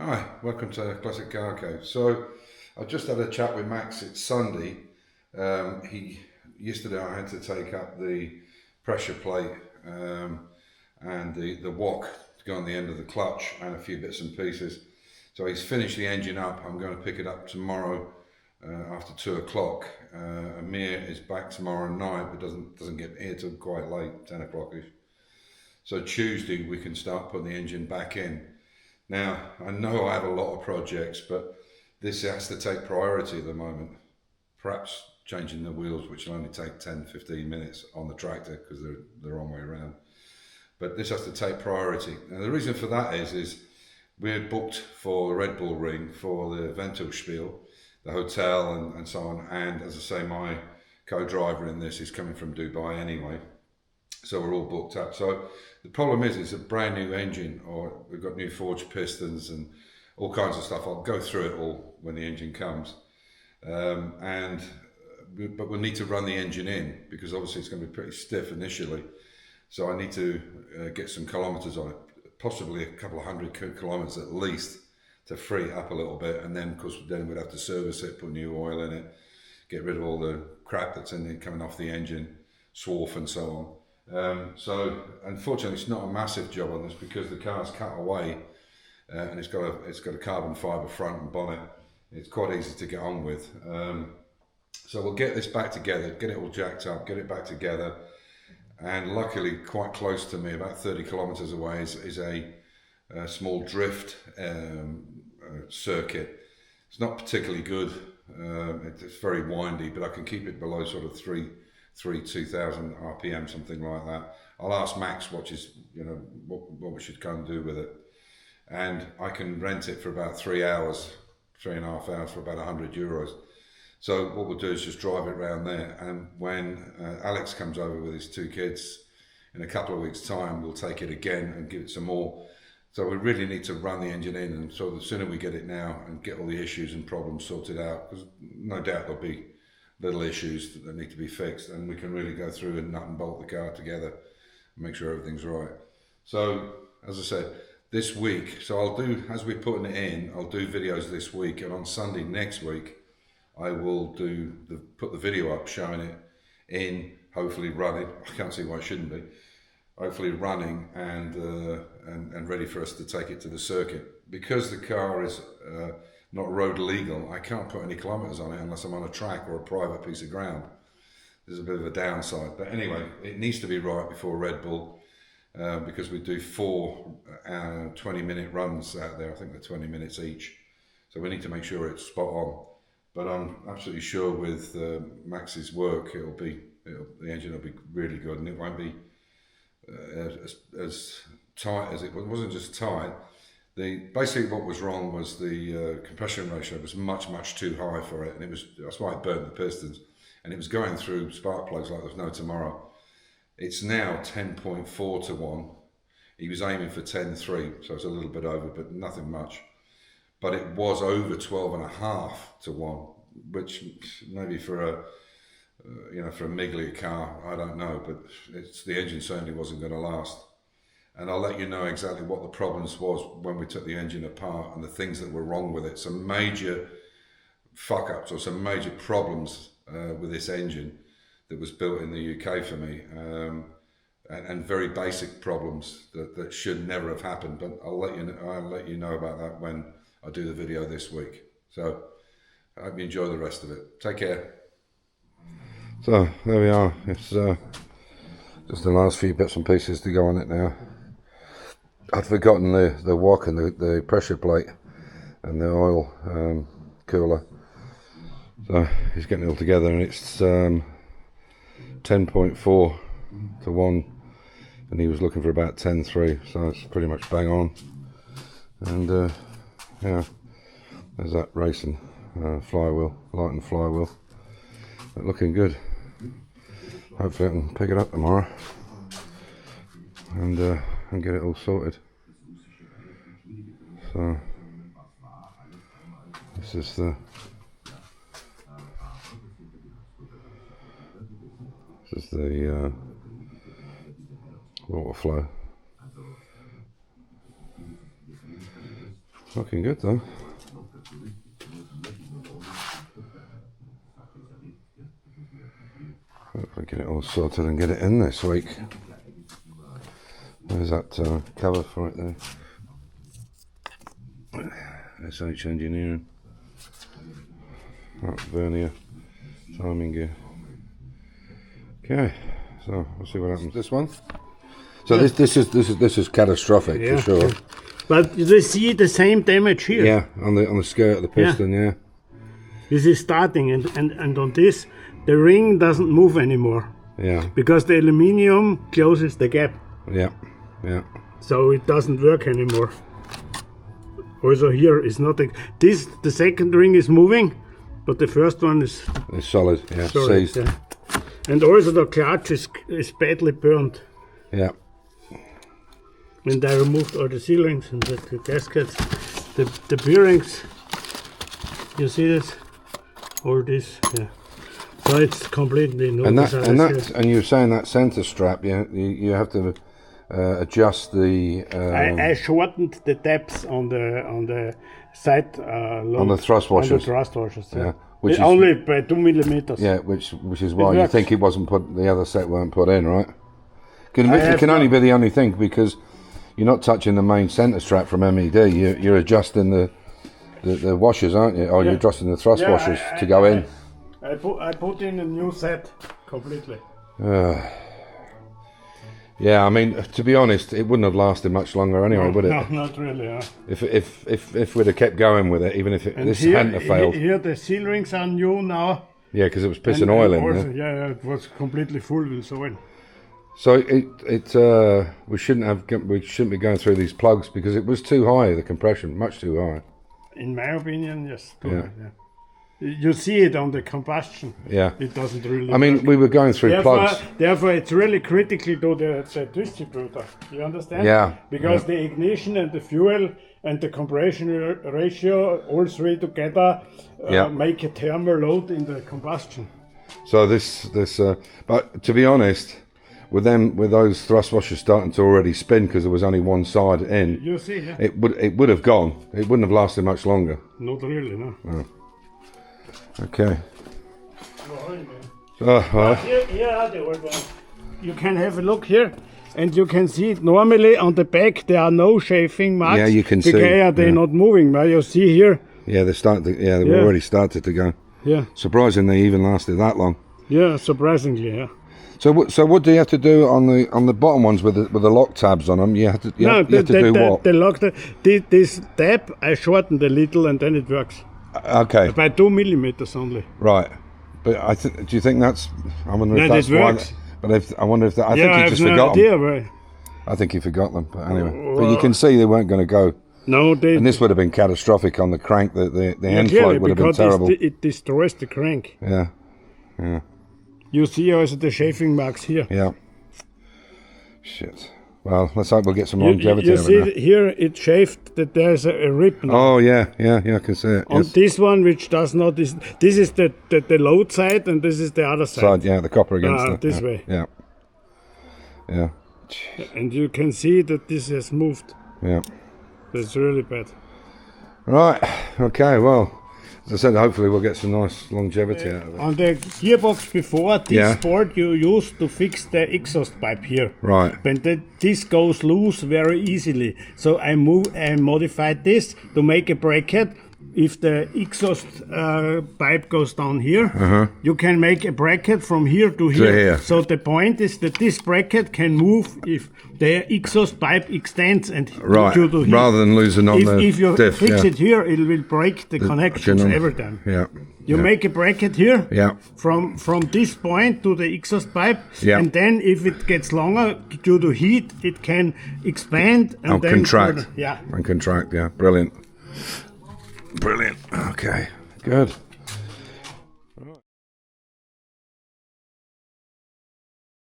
Hi, welcome to Classic Car Cave. So I've just had a chat with Max. It's Sunday. Yesterday I had to take up the pressure plate and the wok to go on the end of the clutch and a few bits and pieces. So he's finished the engine up. I'm going to pick it up tomorrow after 2 o'clock. Amir is back tomorrow night, but doesn't get here till quite late, 10 o'clock-ish. So Tuesday we can start putting the engine back in. Now, I know I have a lot of projects, but this has to take priority at the moment. Perhaps changing the wheels, which will only take 10-15 minutes on the tractor because they're the wrong way around. But this has to take priority. And the reason for that is we're booked for the Red Bull Ring for the Ventilspiel, the hotel and so on. And as I say, my co-driver in this is coming from Dubai anyway. So we're all booked up. So the problem is it's a brand new engine, or we've got new forged pistons and all kinds of stuff. I'll go through it all when the engine comes. But we'll need to run the engine in because obviously it's going to be pretty stiff initially. So I need to get some kilometres on it, possibly a couple of hundred kilometres at least, to free it up a little bit. And then, of course, then we'd have to service it, put new oil in it, get rid of all the crap that's in it coming off the engine, swarf and so on. So unfortunately it's not a massive job on this because the car's cut away and it's got a carbon fibre front and bonnet. It's quite easy to get on with. So we'll get this back together, get it all jacked up, get it back together, and luckily quite close to me, about 30 kilometres away, is a small drift circuit. It's not particularly good. It's very windy, but I can keep it below sort of 2000 RPM, something like that. I'll ask Max what we should kind of do with it, and I can rent it for about 3.5 hours for about €100. So what we'll do is just drive it around there, and when Alex comes over with his 2 kids in a couple of weeks' time, we'll take it again and give it some more. So we really need to run the engine in, and so the sooner we get it now and get all the issues and problems sorted out, because no doubt there'll be little issues that need to be fixed, and we can really go through and nut and bolt the car together and make sure everything's right. So as I said, this week, so I'll do, as we're putting it in, I'll do videos this week, and on Sunday next week I will put the video up showing it in, hopefully running. I can't see why it shouldn't be. Hopefully running and ready for us to take it to the circuit. Because the car is not road legal, I can't put any kilometres on it unless I'm on a track or a private piece of ground. There's a bit of a downside, but anyway, it needs to be right before Red Bull because we do 4 20-minute runs out there. I think they're 20 minutes each, so we need to make sure it's spot on. But I'm absolutely sure with Max's work, the engine will be really good, and it won't be as tight as it was. It wasn't just tight. Basically what was wrong was the compression ratio was much too high for it, and that's why it burnt the pistons, and it was going through spark plugs like there's no tomorrow. It's now 10.4 to 1. He was aiming for 10.3, so it's a little bit over, but nothing much. But it was over 12.5 to 1, which maybe for a Miglia car, I don't know, but the engine certainly wasn't going to last. And I'll let you know exactly what the problems was when we took the engine apart and the things that were wrong with it. Some major fuck-ups or some major problems with this engine that was built in the UK for me, and very basic problems that should never have happened. But I'll let you know about that when I do the video this week. So I hope you enjoy the rest of it. Take care. So there we are. It's just the last few bits and pieces to go on it now. I'd forgotten the wok and the pressure plate and the oil cooler. So he's getting it all together, and it's 10.4 to 1, and he was looking for about 10.3, so it's pretty much bang on. And yeah, there's that racing flywheel, light and flywheel. But looking good. Hopefully I can pick it up tomorrow and get it all sorted. So this is the water flow. Looking good though. Hopefully get it all sorted and get it in this week. There's that cover for it there. SH Engineering. That vernier. Timing gear. Okay, so we'll see what happens. This one. So this is catastrophic for sure. But you see the same damage here. Yeah, on the skirt of the piston. Yeah. This is starting, and on this, the ring doesn't move anymore. Yeah. Because the aluminium closes the gap. Yeah. Yeah. So it doesn't work anymore. Also here is not the second ring is moving, but the first one is solid. Yeah. solid, Seized. yeah. And also the clutch is badly burned. Yeah. And I removed all the seal rings and the gaskets, the bearings. You see this? All this, yeah. So it's completely no. And you're saying that center strap, you have to adjust the. I shortened the depths on the side on the thrust washers. On the thrust washers, yeah. Which is, only by 2 millimeters. Yeah, which is why you think it wasn't put. The other set weren't put in, right? It can only be the only thing because you're not touching the main center strap from MED. You're adjusting the washers, aren't you? Or you're adjusting the thrust washers to go in. I put in a new set completely. Yeah, I mean, to be honest, it wouldn't have lasted much longer anyway, would it? No, not really. Yeah. If we'd have kept going with it, even if this hadn't have failed. Here the seal rings are new now. Yeah, because it was pissing oil in there. Yeah, it was completely full with oil. So we shouldn't be going through these plugs because it was too high, the compression, much too high. In my opinion, yes. Too high, yeah. You see it on the combustion. Yeah. It doesn't really I mean, work. we were going through plugs. Therefore, it's really critical to the distributor. You understand? Yeah. Because the ignition and the fuel and the compression ratio, all three together, make a thermal load in the combustion. So but to be honest, with those thrust washers starting to already spin because there was only one side in, you see, yeah. it would have gone. It wouldn't have lasted much longer. Not really, no. Oh. Okay. Here are the old ones. You can have a look here, and you can see it. Normally on the back there are no chafing marks. Yeah, you can see. Because they're not moving. But you see here. Yeah, they've already started to go. Yeah. Surprising they even lasted that long. Yeah, surprisingly, yeah. So what do you have to do on the bottom ones with the lock tabs on them? You have to do what? The lock this tab I shortened a little and then it works. Okay. By 2 millimeters only. Right, but do you think that's? I wonder if that's why. But I wonder if that. I think he just forgot them. I think he forgot them. But anyway, but you can see they weren't going to go. No, and this would have been catastrophic on the crank. The end float would have been terrible. It destroys the crank. Yeah, yeah. You see also the chafing marks here. Yeah. Shit. Well, let's hope we'll get some longevity. You see here it chafed that there's a rip now. Oh yeah, I can see it. On this one, which does not, this is the load side and this is the other side. Yeah, the copper against it. This way. Yeah. Yeah. And you can see that this has moved. Yeah. That's really bad. Right. Okay. Well, as I said, hopefully we'll get some nice longevity out of it. On the gearbox before, this board you used to fix the exhaust pipe here. Right. But this goes loose very easily. So I modified this to make a bracket. If the exhaust pipe goes down here, you can make a bracket from here to here. So the point is that this bracket can move if the exhaust pipe extends and due to here. Rather than losing on the if you diff, fix it here, it will break the connections every time. Yeah. You make a bracket here. Yeah. From this point to the exhaust pipe. Yeah. And then if it gets longer due to heat, it can expand and then contract. Yeah. And contract. Yeah. Brilliant. Brilliant. Okay. Good.